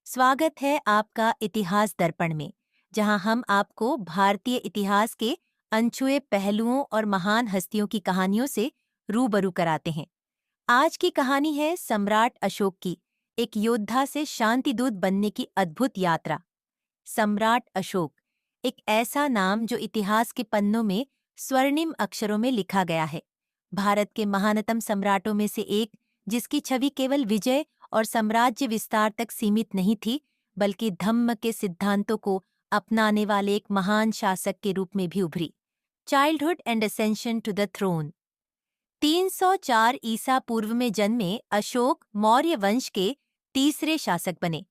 स्वागत है आपका इतिहास दर्पण में, जहां हम आपको भारतीय इतिहास के अनछुए पहलुओं और महान हस्तियों की कहानियों से रूबरू कराते हैं। आज की कहानी है सम्राट अशोक की, एक योद्धा से शांतिदूत बनने की अद्भुत यात्रा। सम्राट अशोक, एक ऐसा नाम जो इतिहास के पन्नों में स्वर्णिम अक्षरों में लिखा गया है। भारत के महानतम सम्राटों में से एक, जिसकी छवि केवल विजय और साम्राज्य विस्तार तक सीमित नहीं थी, बल्कि धम्म के सिद्धांतों को अपनाने वाले एक महान शासक के रूप में भी उभरी। Childhood and ascension to the throne. 304 ईसा पूर्व में जन्मे अशोक मौर्य वंश के तीसरे शासक बने।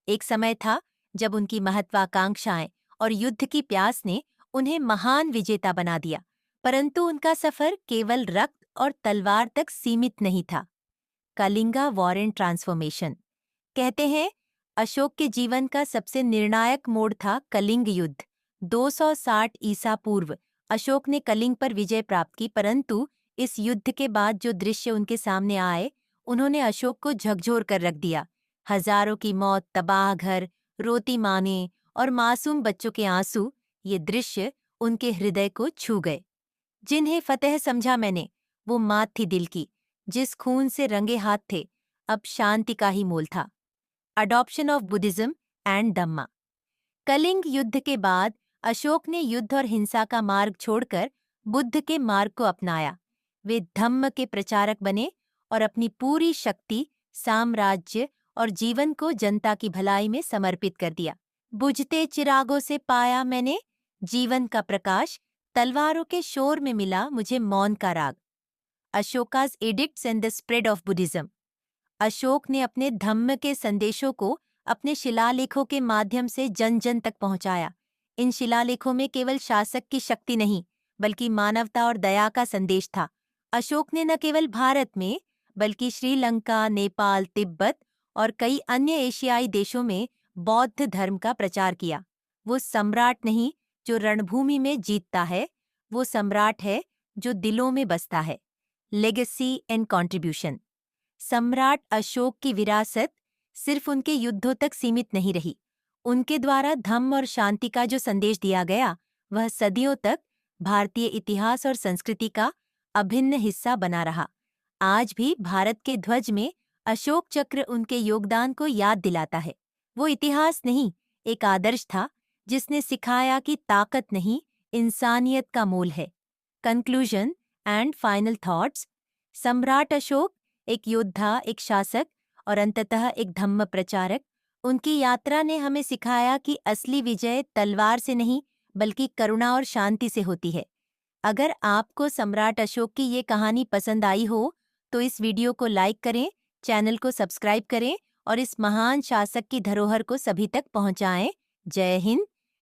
एक समय था जब उनकी महत्वाकांक्षाएं और युद्ध की प्यास ने उन्हें महान विजेता बना दिया, परंतु उनका सफर केवल रक्त और तलवार तक सीमित नहीं था। Kalinga war and transformation. कहते हैं अशोक के जीवन का सबसे निर्णायक मोड़ था कलिंग युद्ध। 260 ईसा पूर्व अशोक ने कलिंग पर विजय प्राप्त की, परंतु इस युद्ध के बाद जो दृश्य उनके सामने आए, उन्होंने अशोक को झकझोर कर रख दिया। हजारों की मौत, तबाह घर, रोती मानें और मासूम बच्चों के आंसू, ये दृश्य उनके हृदय को छू गए। जिन्हें फतेह समझा मैंने, वो मात थी दिल की, जिस खून से रंगे हाथ थे, अब शांति का ही मोल था। अडॉप्शन ऑफ बुद्धिज्म एंड धम्मा। कलिंग युद्ध के बाद अशोक ने युद्ध और हिंसा का मार्ग छोड़कर बुद्ध के मार्ग को अपनाया। वे धम्म के प्रचारक बने और अपनी पूरी शक्ति, साम्राज्य और जीवन को जनता की भलाई में समर्पित कर दिया। बुझते चिरागों से पाया मैंने जीवन का प्रकाश, तलवारों के शोर में मिला मुझे मौन का राग। Ashoka's edicts and the spread of Buddhism. Ashoka ने अपने धम्म के संदेशों को अपने शिलालेखों के माध्यम से जन जन तक पहुंचाया। इन शिलालेखों में केवल शासक की शक्ति नहीं, बल्कि मानवता और दया का संदेश था। अशोक ने न केवल भारत में, बल्कि श्रीलंका, नेपाल, तिब्बत और कई अन्य एशियाई देशों में बौद्ध धर्म का प्रचार किया। वो सम्राट नहीं जो रणभूमि में जीतता है, वो सम्राट है जो दिलों में बसता है। Legacy and contribution. सम्राट अशोक की विरासत सिर्फ उनके युद्धों तक सीमित नहीं रही। उनके द्वारा धम्म और शांति का जो संदेश दिया गया, वह सदियों तक भारतीय इतिहास और संस्कृति का अभिन्न हिस्सा बना रहा। आज भी भारत के ध्वज में अशोक चक्र उनके योगदान को याद दिलाता है। वो इतिहास नहीं, एक आदर्श था, जिसने सिखाया कि ताकत नहीं, इंसानियत का मोल है। Conclusion and final thoughts. सम्राट अशोक एक योद्धा, एक शासक और अंततः एक धम्म प्रचारक। उनकी यात्रा ने हमें सिखाया कि असली विजय तलवार से नहीं, बल्कि करुणा और शांति से होती है। अगर आपको सम्राट अशोक की ये कहानी पसंद आई हो, तो इस वीडियो को लाइक करें, चैनल को सब्सक्राइब करें और इस महान शासक की धरोहर को सभी तक पहुंचाएं। जय हिंद।